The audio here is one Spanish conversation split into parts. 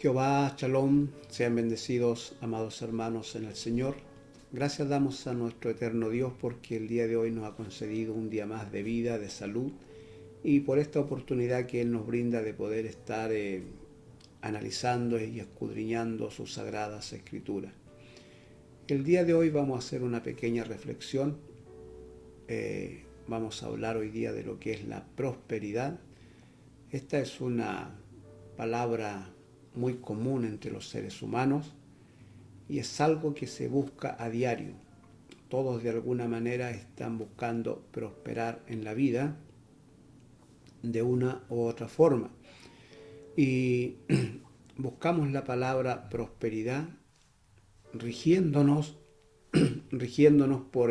Jehová, Shalom, sean bendecidos, amados hermanos en el Señor. Gracias damos a nuestro eterno Dios porque el día de hoy nos ha concedido un día más de vida, de salud, y por esta oportunidad que Él nos brinda de poder estar analizando y escudriñando sus sagradas escrituras. El día de hoy vamos a hacer una pequeña reflexión. Vamos a hablar hoy día de lo que es la prosperidad. Esta es una palabra muy común entre los seres humanos y es algo que se busca a diario. Todos de alguna manera están buscando prosperar en la vida de una u otra forma. Y buscamos la palabra prosperidad rigiéndonos por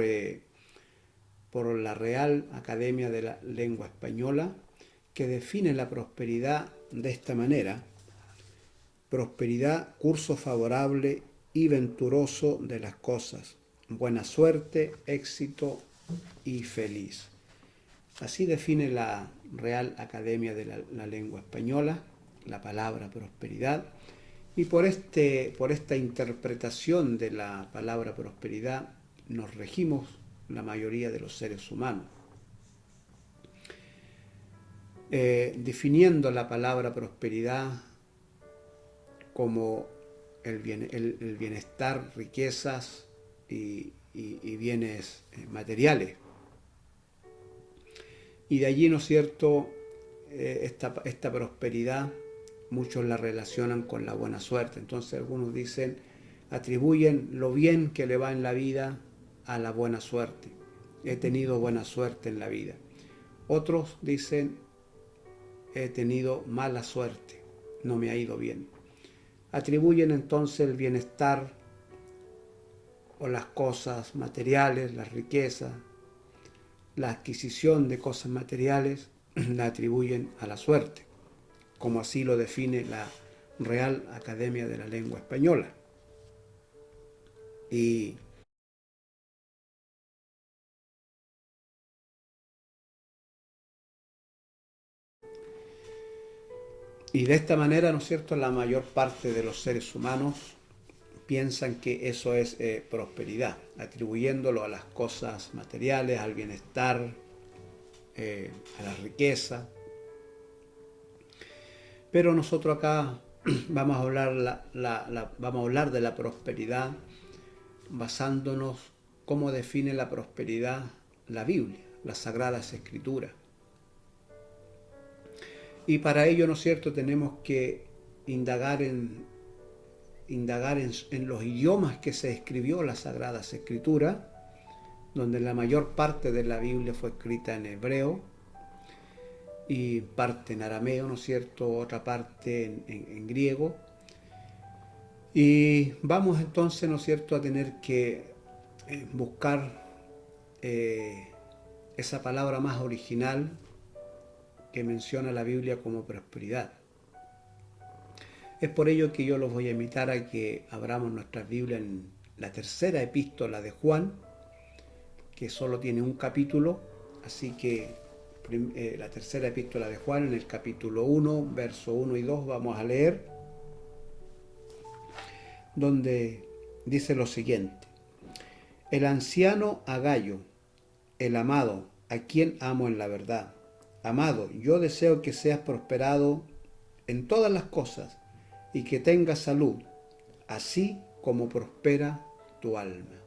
la Real Academia de la Lengua Española, que define la prosperidad de esta manera: prosperidad, curso favorable y venturoso de las cosas, buena suerte, éxito y feliz. Así define la Real Academia de la Lengua Española la palabra prosperidad, y por esta interpretación de la palabra prosperidad nos regimos la mayoría de los seres humanos. Definiendo la palabra prosperidad como el bienestar, riquezas y bienes materiales. Y de allí, ¿no es cierto?, esta prosperidad muchos la relacionan con la buena suerte. Entonces algunos atribuyen lo bien que le va en la vida a la buena suerte. He tenido buena suerte en la vida. Otros dicen, he tenido mala suerte, no me ha ido bien. Atribuyen entonces el bienestar o las cosas materiales, las riquezas, la adquisición de cosas materiales, la atribuyen a la suerte, como así lo define la Real Academia de la Lengua Española. Y de esta manera, ¿no es cierto?, la mayor parte de los seres humanos piensan que eso es prosperidad, atribuyéndolo a las cosas materiales, al bienestar, a la riqueza. Pero nosotros acá vamos a hablar de la prosperidad basándonos cómo define la prosperidad la Biblia, las Sagradas Escrituras. Y para ello, ¿no es cierto?, tenemos que indagar en los idiomas que se escribió las Sagradas Escrituras, donde la mayor parte de la Biblia fue escrita en hebreo y parte en arameo, ¿no es cierto?, otra parte en griego. Y vamos entonces, ¿no es cierto?, a tener que buscar esa palabra más original que menciona la Biblia como prosperidad. Es por ello que yo los voy a invitar a que abramos nuestras Biblias en la tercera epístola de Juan, que solo tiene un capítulo, así que la tercera epístola de Juan, en el capítulo 1, verso 1 y 2, vamos a leer, donde dice lo siguiente: el anciano Agayo, el amado, a quien amo en la verdad. Amado, yo deseo que seas prosperado en todas las cosas y que tengas salud, así como prospera tu alma.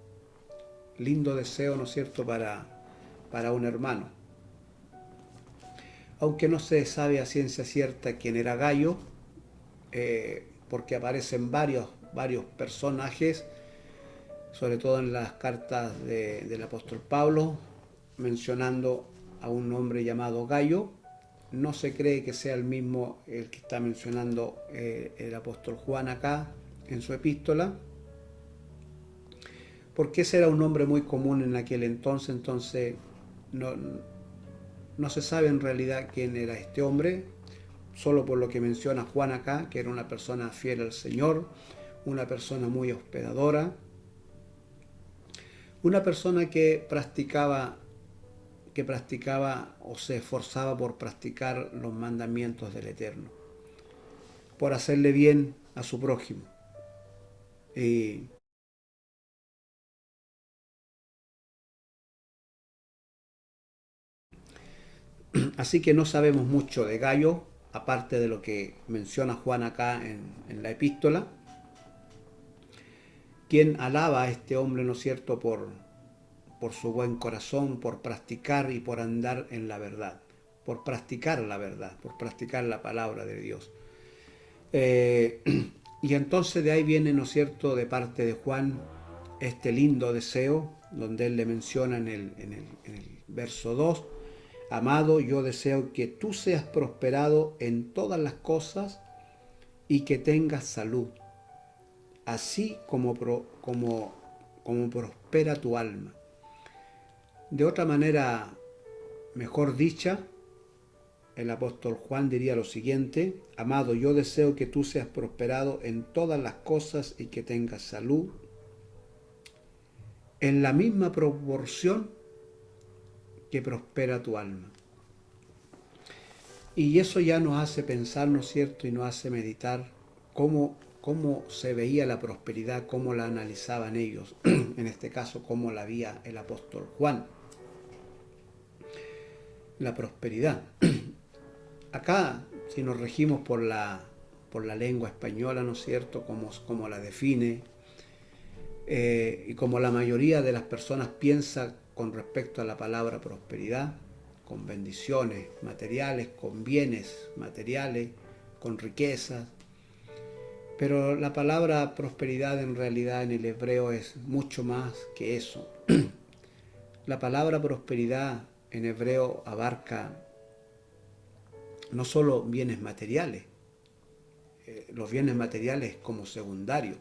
Lindo deseo, ¿no es cierto?, para un hermano. Aunque no se sabe a ciencia cierta quién era Gayo, porque aparecen varios personajes, sobre todo en las cartas del apóstol Pablo, mencionando a un hombre llamado Gayo. No se cree que sea el mismo el que está mencionando el apóstol Juan acá en su epístola, porque ese era un nombre muy común en aquel entonces no se sabe en realidad quién era este hombre, solo por lo que menciona Juan acá, que era una persona fiel al Señor, una persona muy hospedadora, una persona que practicaba o se esforzaba por practicar los mandamientos del Eterno, por hacerle bien a su prójimo. Y así que no sabemos mucho de Gayo, aparte de lo que menciona Juan acá en la epístola, quien alaba a este hombre, ¿no es cierto?, por su buen corazón, por practicar y por andar en la verdad, por practicar la verdad, por practicar la palabra de Dios. Y entonces de ahí viene, ¿no es cierto?, de parte de Juan, este lindo deseo, donde él le menciona en el verso 2, amado, yo deseo que tú seas prosperado en todas las cosas y que tengas salud, así como prospera tu alma. De otra manera, mejor dicha, el apóstol Juan diría lo siguiente: amado, yo deseo que tú seas prosperado en todas las cosas y que tengas salud, en la misma proporción que prospera tu alma. Y eso ya nos hace pensar, ¿no es cierto?, y nos hace meditar cómo se veía la prosperidad, cómo la analizaban ellos, en este caso, cómo la veía el apóstol Juan. La prosperidad. Acá, si nos regimos por la lengua española, ¿no es cierto?, como la define, y como la mayoría de las personas piensa con respecto a la palabra prosperidad, con bendiciones materiales, con bienes materiales, con riquezas. Pero la palabra prosperidad en realidad en el hebreo es mucho más que eso. La palabra prosperidad en hebreo abarca no solo bienes materiales, los bienes materiales como secundario,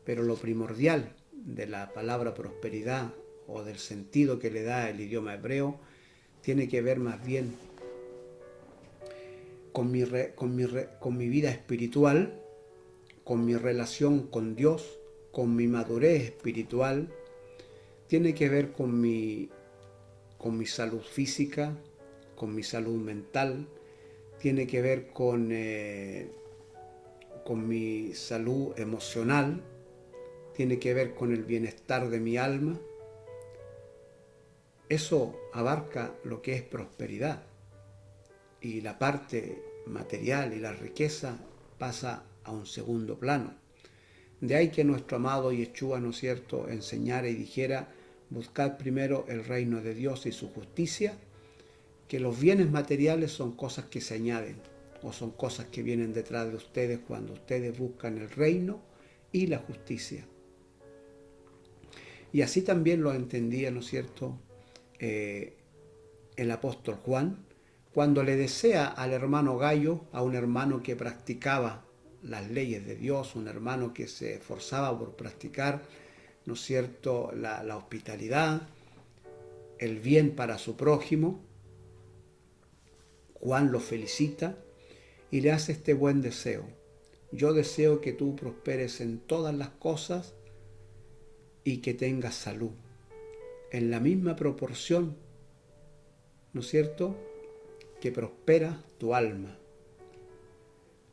pero lo primordial de la palabra prosperidad o del sentido que le da el idioma hebreo tiene que ver más bien con mi vida espiritual, con mi relación con Dios, con mi madurez espiritual, tiene que ver con mi salud física, con mi salud mental, tiene que ver con mi salud emocional, tiene que ver con el bienestar de mi alma. Eso abarca lo que es prosperidad. Y la parte material y la riqueza pasa a un segundo plano. De ahí que nuestro amado Yeshua, ¿no es cierto?, enseñara y dijera: buscad primero el reino de Dios y su justicia, que los bienes materiales son cosas que se añaden o son cosas que vienen detrás de ustedes cuando ustedes buscan el reino y la justicia. Y así también lo entendía, ¿no es cierto?, el apóstol Juan, cuando le desea al hermano Gayo, a un hermano que practicaba las leyes de Dios, un hermano que se esforzaba por practicar, ¿no es cierto?, la hospitalidad, el bien para su prójimo. Juan lo felicita y le hace este buen deseo: yo deseo que tú prosperes en todas las cosas y que tengas salud, en la misma proporción, ¿no es cierto?, que prospera tu alma.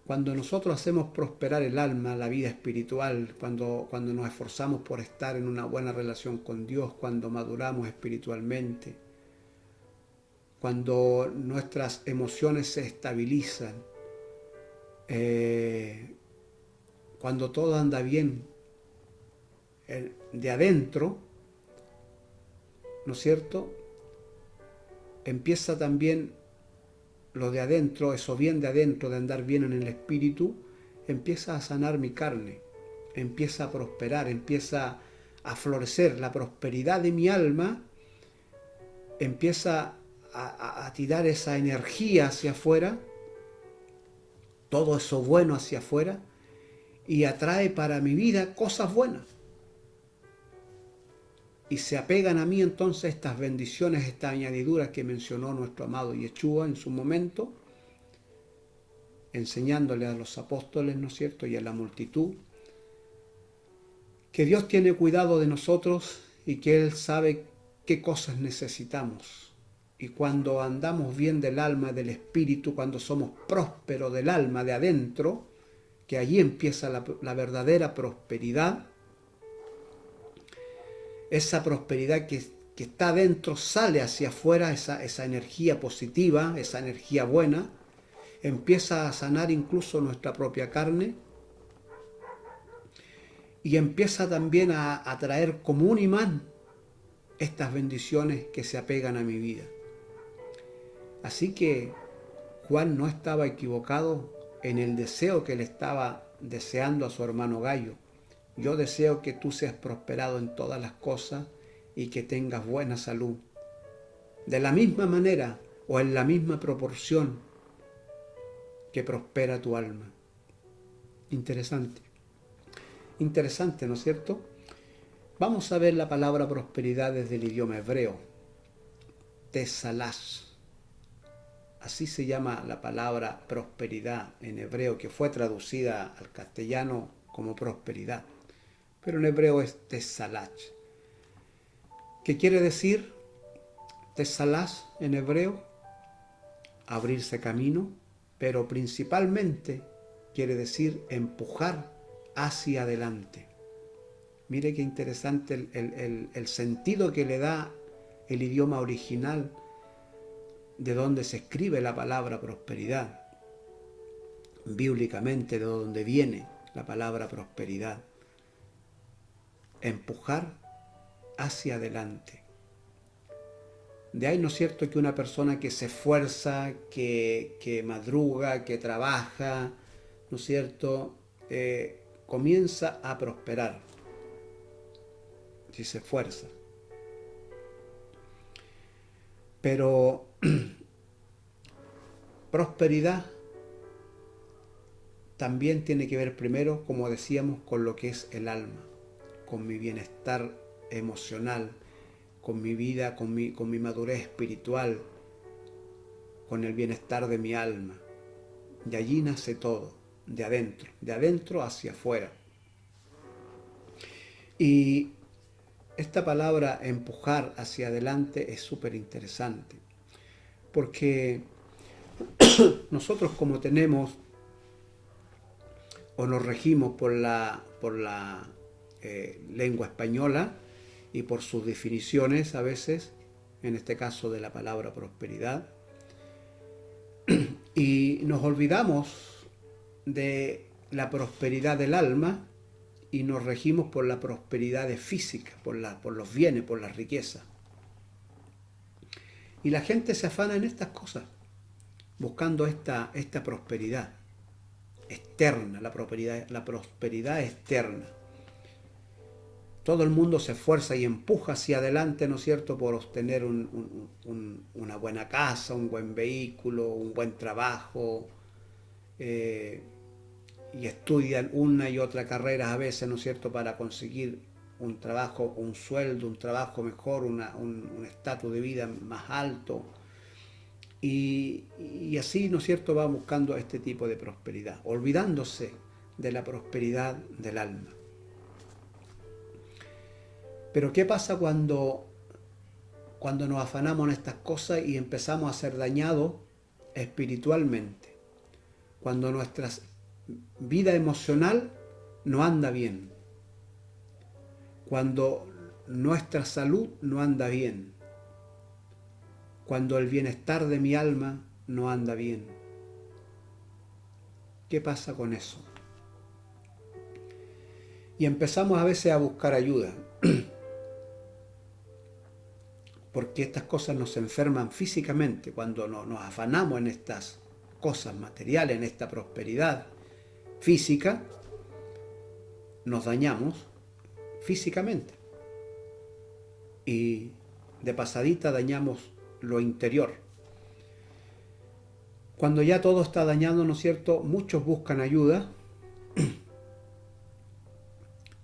Cuando nosotros hacemos prosperar el alma, la vida espiritual, cuando nos esforzamos por estar en una buena relación con Dios, cuando maduramos espiritualmente, cuando nuestras emociones se estabilizan, cuando todo anda bien de adentro, ¿no es cierto?, empieza también lo de adentro, eso bien de adentro, de andar bien en el espíritu, empieza a sanar mi carne, empieza a prosperar, empieza a florecer. La prosperidad de mi alma empieza a tirar esa energía hacia afuera, todo eso bueno hacia afuera, y atrae para mi vida cosas buenas. Y se apegan a mí entonces estas bendiciones, estas añadiduras que mencionó nuestro amado Yeshua en su momento, enseñándole a los apóstoles, ¿no es cierto?, y a la multitud, que Dios tiene cuidado de nosotros y que Él sabe qué cosas necesitamos. Y cuando andamos bien del alma, del espíritu, cuando somos prósperos del alma de adentro, que allí empieza la verdadera prosperidad. Esa prosperidad que está dentro sale hacia afuera, esa energía positiva, esa energía buena, empieza a sanar incluso nuestra propia carne y empieza también a atraer como un imán estas bendiciones que se apegan a mi vida. Así que Juan no estaba equivocado en el deseo que le estaba deseando a su hermano Gallo. Yo deseo que tú seas prosperado en todas las cosas y que tengas buena salud. De la misma manera o en la misma proporción que prospera tu alma. Interesante. Interesante, ¿no es cierto? Vamos a ver la palabra prosperidad desde el idioma hebreo. Tesalash. Así se llama la palabra prosperidad en hebreo, que fue traducida al castellano como prosperidad. Pero en hebreo es tesalash. ¿Qué quiere decir tesalash en hebreo? Abrirse camino, pero principalmente quiere decir empujar hacia adelante. Mire qué interesante el sentido que le da el idioma original de donde se escribe la palabra prosperidad. Bíblicamente, de donde viene la palabra prosperidad. Empujar hacia adelante. De ahí, ¿no es cierto?, que una persona que se esfuerza, que madruga, que trabaja, ¿no es cierto?, comienza a prosperar. Si se esfuerza. Pero prosperidad también tiene que ver primero, como decíamos, con lo que es el alma, con mi bienestar emocional, con mi vida, con mi madurez espiritual, con el bienestar de mi alma. De allí nace todo, de adentro hacia afuera. Y esta palabra empujar hacia adelante es súper interesante, porque nosotros, como tenemos o nos regimos por la lengua española y por sus definiciones a veces, en este caso de la palabra prosperidad, y nos olvidamos de la prosperidad del alma y nos regimos por la prosperidad física, por los bienes, por la riqueza. Y la gente se afana en estas cosas, buscando esta prosperidad externa, la prosperidad externa. Todo el mundo se esfuerza y empuja hacia adelante, ¿no es cierto?, por obtener una buena casa, un buen vehículo, un buen trabajo, y estudian una y otra carrera a veces, ¿no es cierto?, para conseguir un trabajo, un sueldo, un trabajo mejor, un estatus de vida más alto. Y así, ¿no es cierto?, va buscando este tipo de prosperidad, olvidándose de la prosperidad del alma. Pero ¿qué pasa cuando nos afanamos en estas cosas y empezamos a ser dañados espiritualmente? Cuando nuestra vida emocional no anda bien. Cuando nuestra salud no anda bien. Cuando el bienestar de mi alma no anda bien. ¿Qué pasa con eso? Y empezamos a veces a buscar ayuda. Porque estas cosas nos enferman físicamente. Cuando nos afanamos en estas cosas materiales, en esta prosperidad física, nos dañamos físicamente. Y de pasadita dañamos lo interior. Cuando ya todo está dañado, ¿no es cierto?, muchos buscan ayuda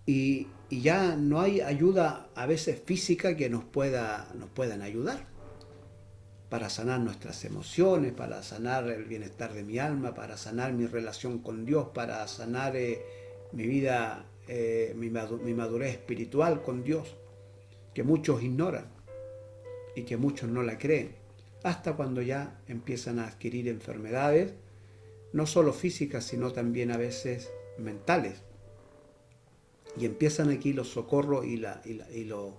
y ya no hay ayuda a veces física que nos puedan ayudar para sanar nuestras emociones, para sanar el bienestar de mi alma, para sanar mi relación con Dios, para sanar mi vida, mi madurez espiritual con Dios, que muchos ignoran y que muchos no la creen, hasta cuando ya empiezan a adquirir enfermedades no solo físicas, sino también a veces mentales. Y empiezan aquí los socorros y los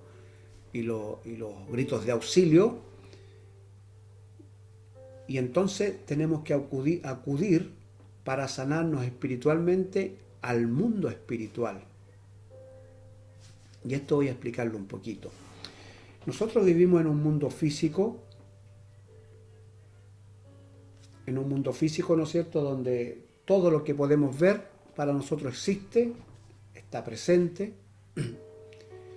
gritos de auxilio. Y entonces tenemos que acudir para sanarnos espiritualmente al mundo espiritual. Y esto voy a explicarlo un poquito. Nosotros vivimos en un mundo físico, ¿no es cierto?, donde todo lo que podemos ver para nosotros existe, está presente.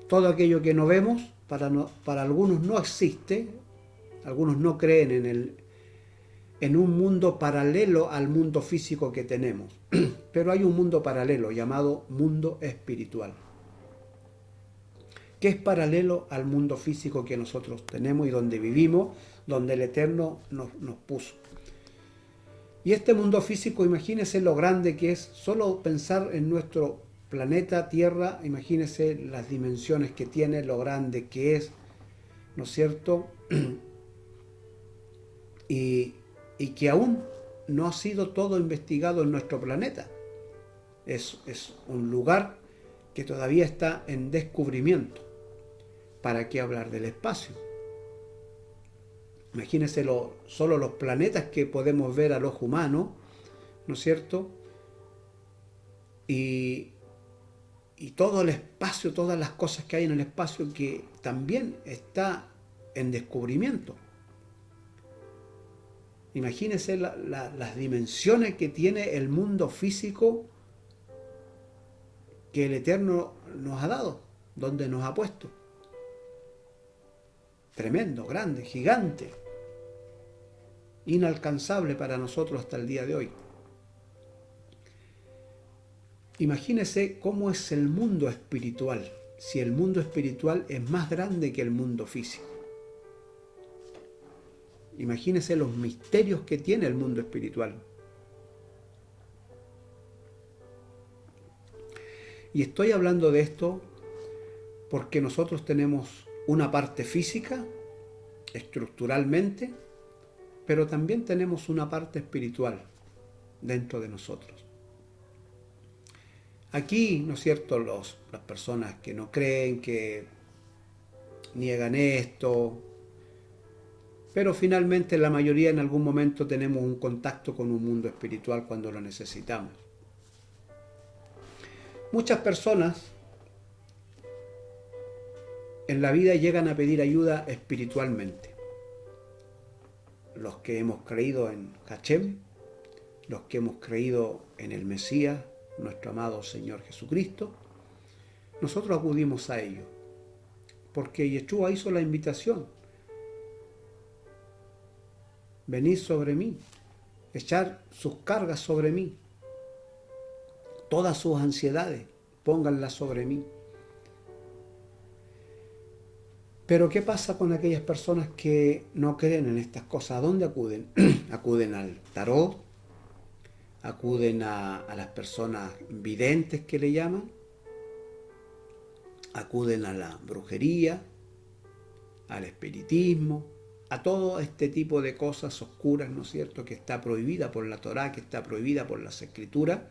Todo aquello que no vemos, para algunos no existe, algunos no creen en un mundo paralelo al mundo físico que tenemos. Pero hay un mundo paralelo llamado mundo espiritual, que es paralelo al mundo físico que nosotros tenemos y donde vivimos, donde el Eterno nos puso. Y este mundo físico, imagínense lo grande que es. Solo pensar en nuestro planeta Tierra, imagínense las dimensiones que tiene, lo grande que es, ¿no es cierto? Y que aún no ha sido todo investigado en nuestro planeta. Es un lugar que todavía está en descubrimiento. ¿Para qué hablar del espacio? Imagínense solo los planetas que podemos ver al ojo humano, ¿no es cierto? Y todo el espacio, todas las cosas que hay en el espacio que también está en descubrimiento. Imagínense las dimensiones que tiene el mundo físico que el Eterno nos ha dado, donde nos ha puesto. Tremendo, grande, gigante, inalcanzable para nosotros hasta el día de hoy. Imagínese cómo es el mundo espiritual, si el mundo espiritual es más grande que el mundo físico. Imagínese los misterios que tiene el mundo espiritual. Y estoy hablando de esto porque nosotros tenemos una parte física, estructuralmente, pero también tenemos una parte espiritual dentro de nosotros. Aquí, ¿no es cierto?, las personas que no creen, que niegan esto, pero finalmente la mayoría en algún momento tenemos un contacto con un mundo espiritual cuando lo necesitamos. Muchas personas en la vida llegan a pedir ayuda espiritualmente. Los que hemos creído en Hashem, los que hemos creído en el Mesías, nuestro amado Señor Jesucristo, nosotros acudimos a ellos, porque Yeshua hizo la invitación: venid sobre mí, echar sus cargas sobre mí, todas sus ansiedades, pónganlas sobre mí. Pero ¿qué pasa con aquellas personas que no creen en estas cosas? ¿A dónde acuden? Acuden al tarot, acuden a las personas videntes que le llaman, acuden a la brujería, al espiritismo, a todo este tipo de cosas oscuras, ¿no es cierto?, que está prohibida por la Torá, que está prohibida por las Escrituras.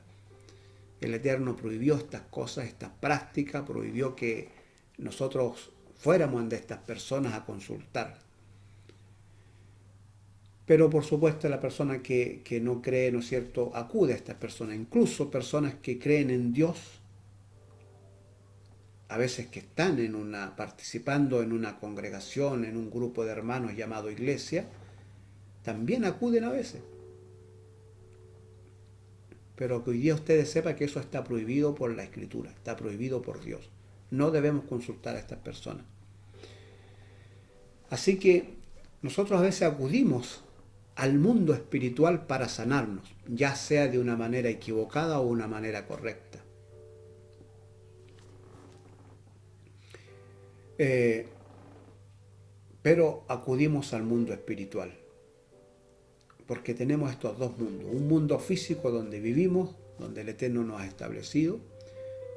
El Eterno prohibió estas cosas, estas prácticas, prohibió que nosotros fuéramos de estas personas a consultar. Pero por supuesto la persona que no cree, ¿no es cierto?, acude a estas personas. Incluso personas que creen en Dios, a veces que están participando en una congregación, en un grupo de hermanos llamado iglesia, también acuden a veces. Pero que hoy día ustedes sepan que eso está prohibido por la Escritura, está prohibido por Dios. No debemos consultar a estas personas. Así que nosotros a veces acudimos al mundo espiritual para sanarnos, ya sea de una manera equivocada o una manera correcta. Pero acudimos al mundo espiritual, porque tenemos estos dos mundos: un mundo físico donde vivimos, donde el Eterno nos ha establecido,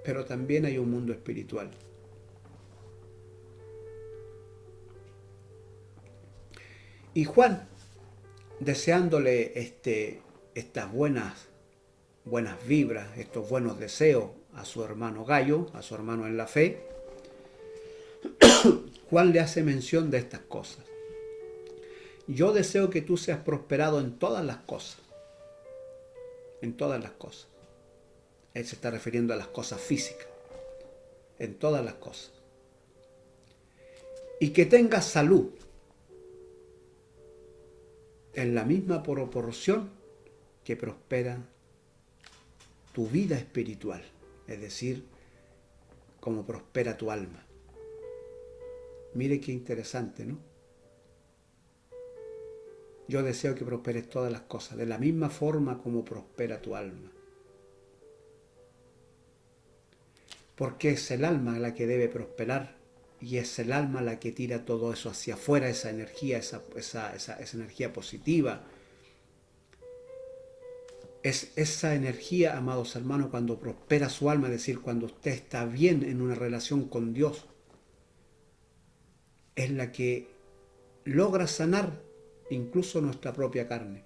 pero también hay un mundo espiritual. Y Juan, deseándole estas buenas vibras, estos buenos deseos a su hermano Gallo, a su hermano en la fe, Juan le hace mención de estas cosas. Yo deseo que tú seas prosperado en todas las cosas. En todas las cosas. Él se está refiriendo a las cosas físicas. En todas las cosas. Y que tengas salud. En la misma proporción que prospera tu vida espiritual. Es decir, como prospera tu alma. Mire qué interesante, ¿no? Yo deseo que prosperes todas las cosas, de la misma forma como prospera tu alma. Porque es el alma la que debe prosperar y es el alma la que tira todo eso hacia afuera, esa energía, esa energía positiva. Es esa energía, amados hermanos, cuando prospera su alma, es decir, cuando usted está bien en una relación con Dios, es la que logra sanar incluso nuestra propia carne.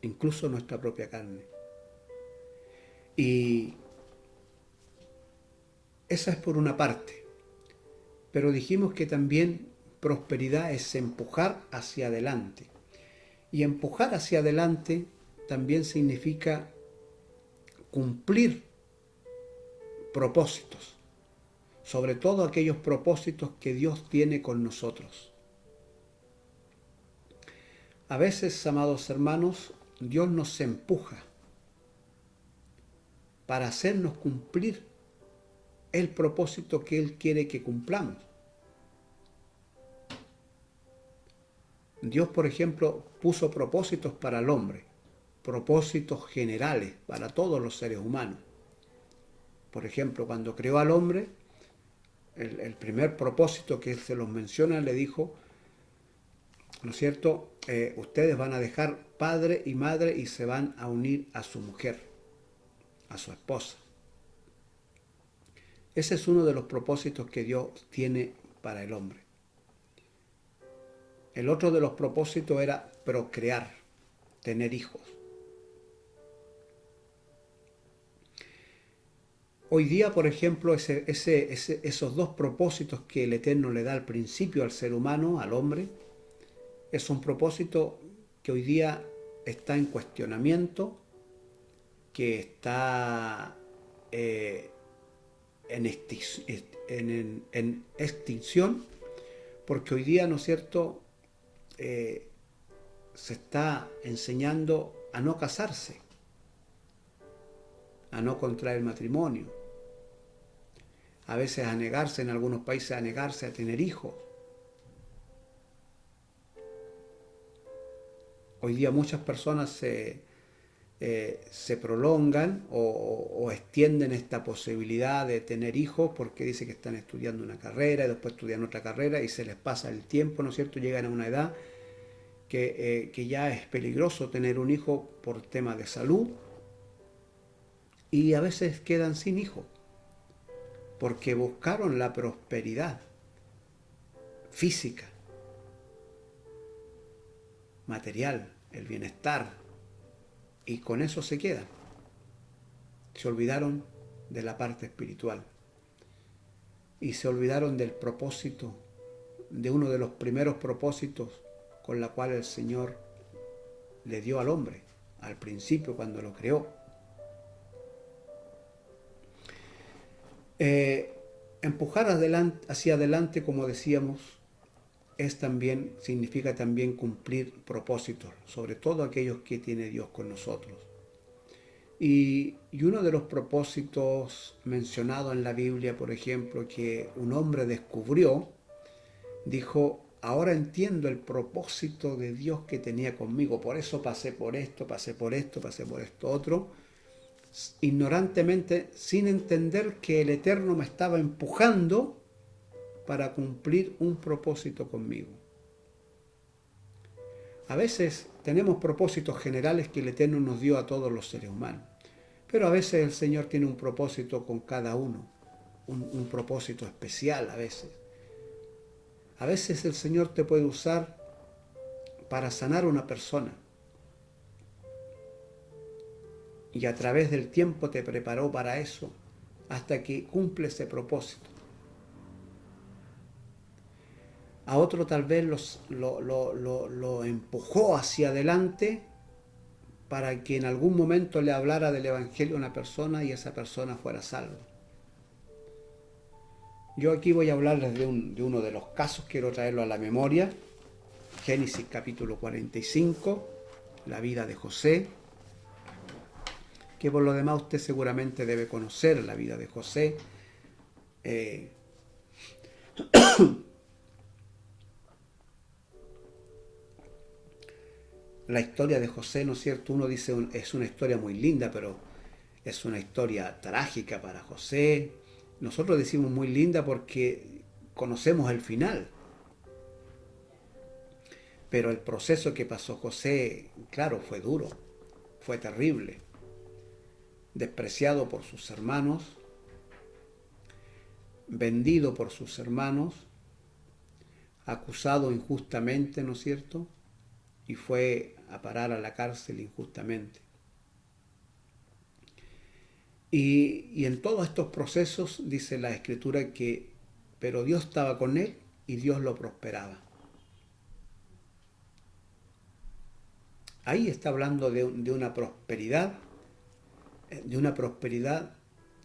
Incluso nuestra propia carne. Y esa es por una parte. Pero dijimos que también prosperidad es empujar hacia adelante. Y empujar hacia adelante también significa cumplir propósitos. Sobre todo aquellos propósitos que Dios tiene con nosotros. A veces, amados hermanos, Dios nos empuja para hacernos cumplir el propósito que Él quiere que cumplamos. Dios, por ejemplo, puso propósitos para el hombre, propósitos generales para todos los seres humanos. Por ejemplo, cuando creó al hombre, el primer propósito que Él se los menciona, le dijo, ¿no es cierto? Ustedes van a dejar padre y madre y se van a unir a su mujer, a su esposa. Ese es uno de los propósitos que Dios tiene para el hombre. El otro de los propósitos era procrear, tener hijos. Hoy día, por ejemplo, esos dos propósitos que el Eterno le da al principio al ser humano, al hombre, es un propósito que hoy día está en cuestionamiento, que está en extinción, porque hoy día, ¿no es cierto?, se está enseñando a no casarse, a no contraer matrimonio, a veces a negarse, en algunos países a negarse a tener hijos. Hoy día muchas personas se prolongan o extienden esta posibilidad de tener hijos porque dicen que están estudiando una carrera y después estudian otra carrera y se les pasa el tiempo, ¿no es cierto? Llegan a una edad que ya es peligroso tener un hijo por tema de salud y a veces quedan sin hijos porque buscaron la prosperidad física, material, el bienestar, y con eso se quedan. Se olvidaron de la parte espiritual y se olvidaron del propósito, de uno de los primeros propósitos con la cual el Señor le dio al hombre al principio cuando lo creó. Empujar hacia adelante, como decíamos, significa también cumplir propósitos, sobre todo aquellos que tiene Dios con nosotros. Y uno de los propósitos mencionados en la Biblia, por ejemplo, que un hombre descubrió, dijo, ahora entiendo el propósito de Dios que tenía conmigo, por eso pasé por esto, pasé por esto, pasé por esto otro, ignorantemente, sin entender que el Eterno me estaba empujando para cumplir un propósito conmigo. A veces tenemos propósitos generales que el Eterno nos dio a todos los seres humanos, pero a veces el Señor tiene un propósito con cada uno, un propósito especial a veces. A veces el Señor te puede usar para sanar a una persona, y a través del tiempo te preparó para eso hasta que cumple ese propósito. A otro tal vez lo empujó hacia adelante para que en algún momento le hablara del Evangelio a una persona y esa persona fuera salva. Yo aquí voy a hablarles de uno de los casos, quiero traerlo a la memoria. Génesis capítulo 45, la vida de José, que por lo demás usted seguramente debe conocer la vida de José. La historia de José, ¿no es cierto? Uno dice es una historia muy linda, pero es una historia trágica para José. Nosotros decimos muy linda porque conocemos el final. Pero el proceso que pasó José, claro, fue duro, fue terrible. Despreciado por sus hermanos, vendido por sus hermanos, acusado injustamente, ¿no es cierto? Y fue a parar a la cárcel injustamente. Y en todos estos procesos dice la Escritura que, pero Dios estaba con él y Dios lo prosperaba. Ahí está hablando de una prosperidad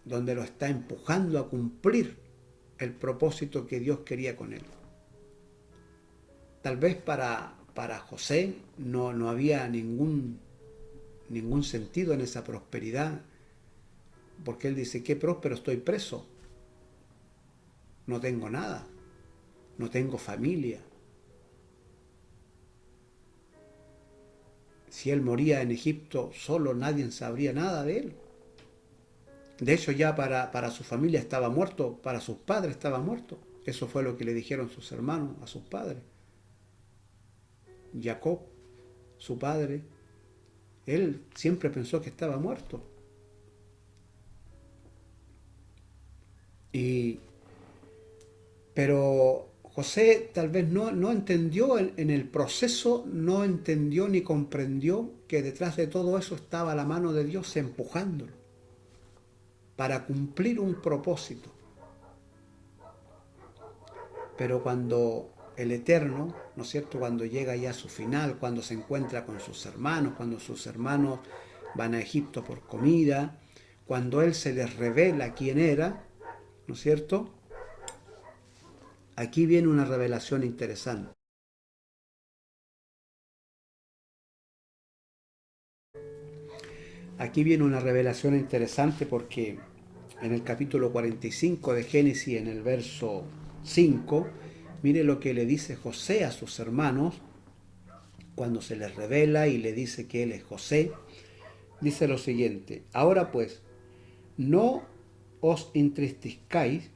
donde lo está empujando a cumplir el propósito que Dios quería con él. Tal vez para José no había ningún sentido en esa prosperidad, porque él dice, qué próspero, estoy preso, no tengo nada, no tengo familia. Si él moría en Egipto solo, nadie sabría nada de él. De hecho, ya para su familia estaba muerto, para sus padres estaba muerto. Eso fue lo que le dijeron sus hermanos a sus padres. Jacob, su padre, él siempre pensó que estaba muerto. Pero José tal vez no entendió en el proceso, no entendió ni comprendió que detrás de todo eso estaba la mano de Dios empujándolo para cumplir un propósito. Pero cuando el Eterno, ¿no es cierto?, cuando llega ya a su final, cuando se encuentra con sus hermanos, cuando sus hermanos van a Egipto por comida, cuando Él se les revela quién era, ¿no es cierto?, aquí viene una revelación interesante. Aquí viene una revelación interesante porque en el capítulo 45 de Génesis, en el verso 5, mire lo que le dice José a sus hermanos cuando se les revela y le dice que él es José. Dice lo siguiente: ahora pues, no os entristezcáis,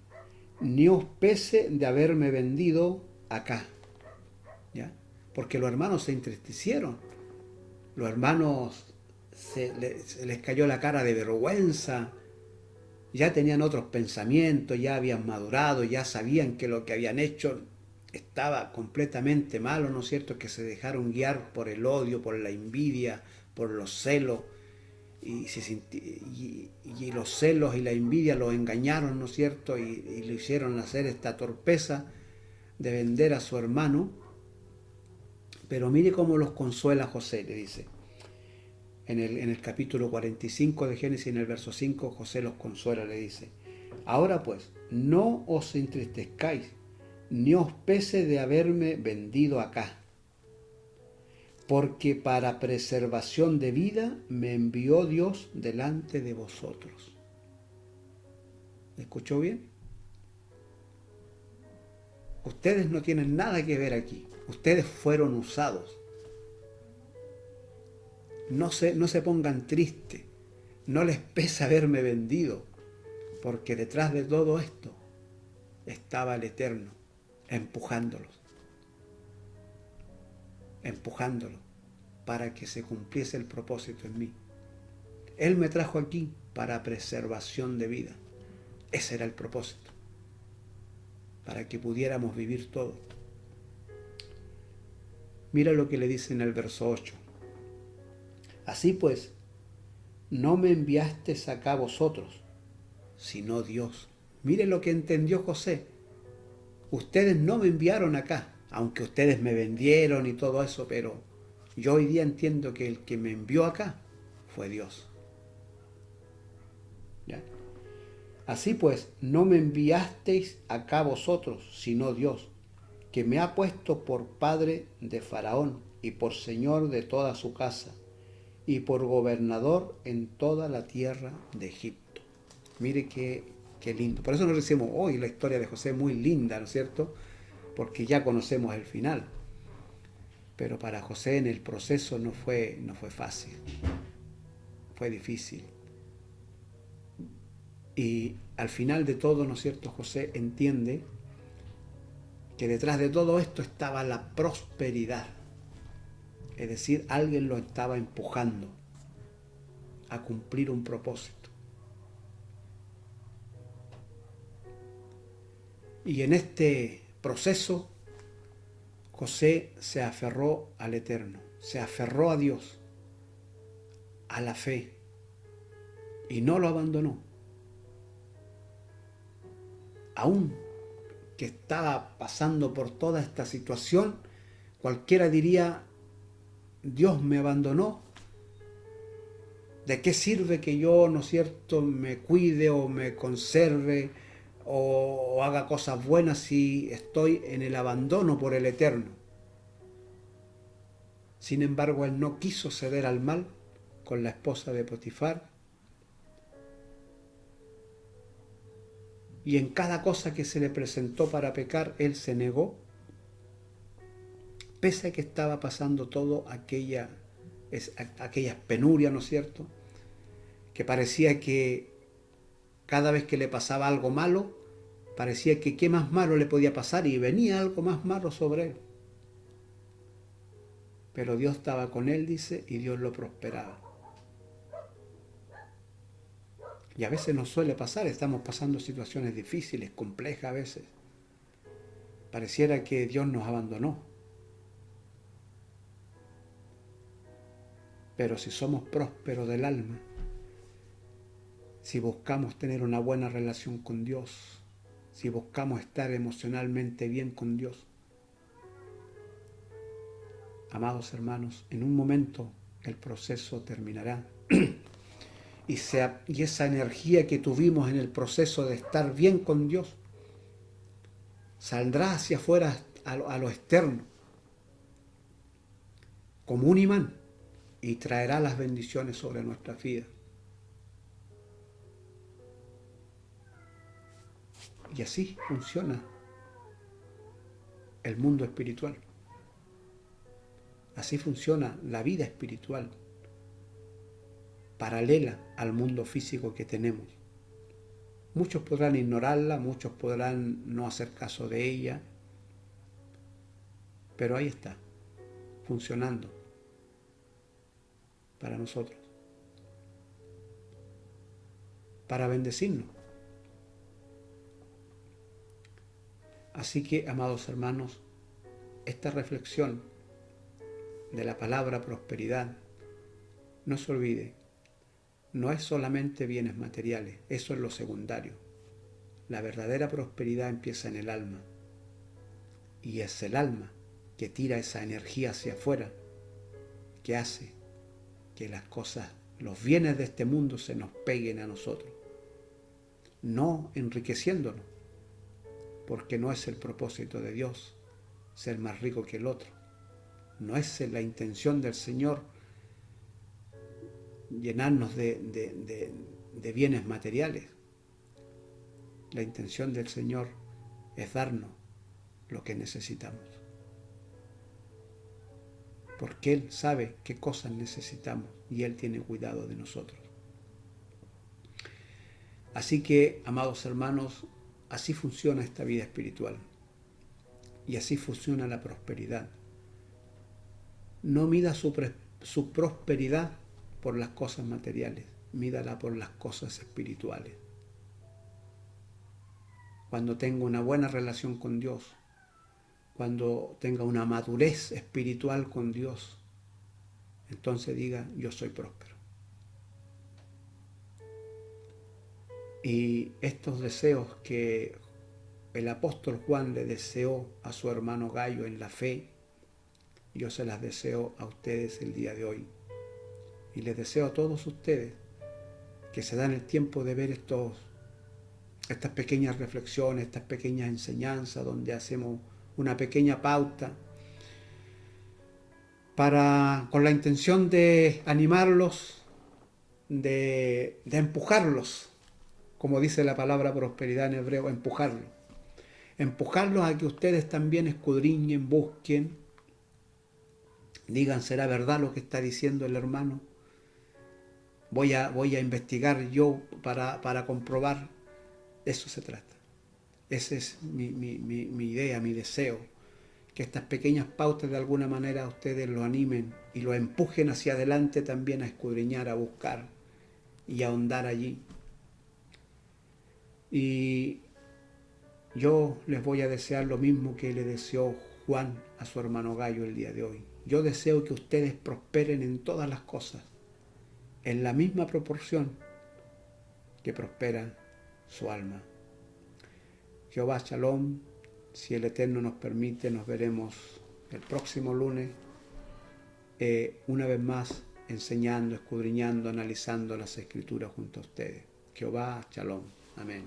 ni os pese de haberme vendido acá. ¿Ya? Porque los hermanos se entristecieron. Los hermanos se les cayó la cara de vergüenza. Ya tenían otros pensamientos, ya habían madurado, ya sabían que lo que habían hecho estaba completamente malo, ¿no es cierto? Que se dejaron guiar por el odio, por la envidia, por los celos. Y los celos y la envidia los engañaron, ¿no es cierto? Y le hicieron hacer esta torpeza de vender a su hermano. Pero mire cómo los consuela José, le dice. En el capítulo 45 de Génesis, en el verso 5, José los consuela, le dice: ahora pues, no os entristezcáis, ni os pese de haberme vendido acá, porque para preservación de vida me envió Dios delante de vosotros. ¿Escuchó bien? Ustedes no tienen nada que ver aquí. Ustedes fueron usados. No se pongan tristes. No les pesa haberme vendido, porque detrás de todo esto estaba el Eterno empujándolos para que se cumpliese el propósito en mí. Él me trajo aquí para preservación de vida. Ese era el propósito, para que pudiéramos vivir todo. Mira lo que le dice en el verso 8. Así pues, no me enviasteis acá vosotros, sino Dios. Mire lo que entendió José. Ustedes no me enviaron acá, aunque ustedes me vendieron y todo eso, pero yo hoy día entiendo que el que me envió acá fue Dios. ¿Ya? Así pues, no me enviasteis acá vosotros, sino Dios, que me ha puesto por padre de Faraón y por señor de toda su casa y por gobernador en toda la tierra de Egipto. Mire qué lindo. Por eso nos decimos hoy la historia de José muy linda, ¿no es cierto? Porque ya conocemos el final. Pero para José en el proceso no fue fácil, fue difícil. Y al final de todo, ¿no es cierto? José entiende que detrás de todo esto estaba la prosperidad. Es decir, alguien lo estaba empujando a cumplir un propósito. Y en este proceso, José se aferró al Eterno, se aferró a Dios, a la fe, y no lo abandonó. Aún que estaba pasando por toda esta situación, cualquiera diría, Dios me abandonó. ¿De qué sirve que yo, ¿no es cierto?, me cuide o me conserve o haga cosas buenas si estoy en el abandono por el Eterno? Sin embargo, él no quiso ceder al mal con la esposa de Potifar. Y en cada cosa que se le presentó para pecar, él se negó, pese a que estaba pasando todo aquellas penurias, ¿no es cierto?, que parecía que cada vez que le pasaba algo malo, parecía que qué más malo le podía pasar y venía algo más malo sobre él. Pero Dios estaba con él, dice, y Dios lo prosperaba. Y a veces nos suele pasar, estamos pasando situaciones difíciles, complejas a veces. Pareciera que Dios nos abandonó. Pero si somos prósperos del alma, si buscamos tener una buena relación con Dios, si buscamos estar emocionalmente bien con Dios, amados hermanos, en un momento el proceso terminará. Y esa energía que tuvimos en el proceso de estar bien con Dios saldrá hacia afuera a lo externo como un imán y traerá las bendiciones sobre nuestra vida. Y así funciona el mundo espiritual. Así funciona la vida espiritual, paralela al mundo físico que tenemos. Muchos podrán ignorarla, muchos podrán no hacer caso de ella, pero ahí está, funcionando para nosotros, para bendecirnos. Así que, amados hermanos, esta reflexión de la palabra prosperidad, no se olvide, no es solamente bienes materiales, eso es lo secundario. La verdadera prosperidad empieza en el alma, y es el alma que tira esa energía hacia afuera, que hace que las cosas, los bienes de este mundo se nos peguen a nosotros, no enriqueciéndonos, porque no es el propósito de Dios ser más rico que el otro. No es la intención del Señor llenarnos de bienes materiales. La intención del Señor es darnos lo que necesitamos. Porque Él sabe qué cosas necesitamos y Él tiene cuidado de nosotros. Así que, amados hermanos, así funciona esta vida espiritual. Y así funciona la prosperidad. No mida su prosperidad por las cosas materiales, mídala por las cosas espirituales. Cuando tenga una buena relación con Dios, cuando tenga una madurez espiritual con Dios, entonces diga, yo soy próspero. Y estos deseos que el apóstol Juan le deseó a su hermano Gallo en la fe, yo se las deseo a ustedes el día de hoy. Y les deseo a todos ustedes que se dan el tiempo de ver estas pequeñas reflexiones, estas pequeñas enseñanzas, donde hacemos una pequeña pauta con la intención de animarlos, de empujarlos, como dice la palabra prosperidad en hebreo, empujarlos a que ustedes también escudriñen, busquen, digan, ¿será verdad lo que está diciendo el hermano? Voy a investigar yo para comprobar. De eso se trata. Esa es mi idea, mi deseo. Que estas pequeñas pautas de alguna manera ustedes lo animen y lo empujen hacia adelante también a escudriñar, a buscar y a ahondar allí. Y yo les voy a desear lo mismo que le deseó Juan a su hermano Gallo el día de hoy. Yo deseo que ustedes prosperen en todas las cosas, en la misma proporción que prospera su alma. Jehová Shalom, si el Eterno nos permite, nos veremos el próximo lunes, una vez más enseñando, escudriñando, analizando las Escrituras junto a ustedes. Jehová Shalom. Amén.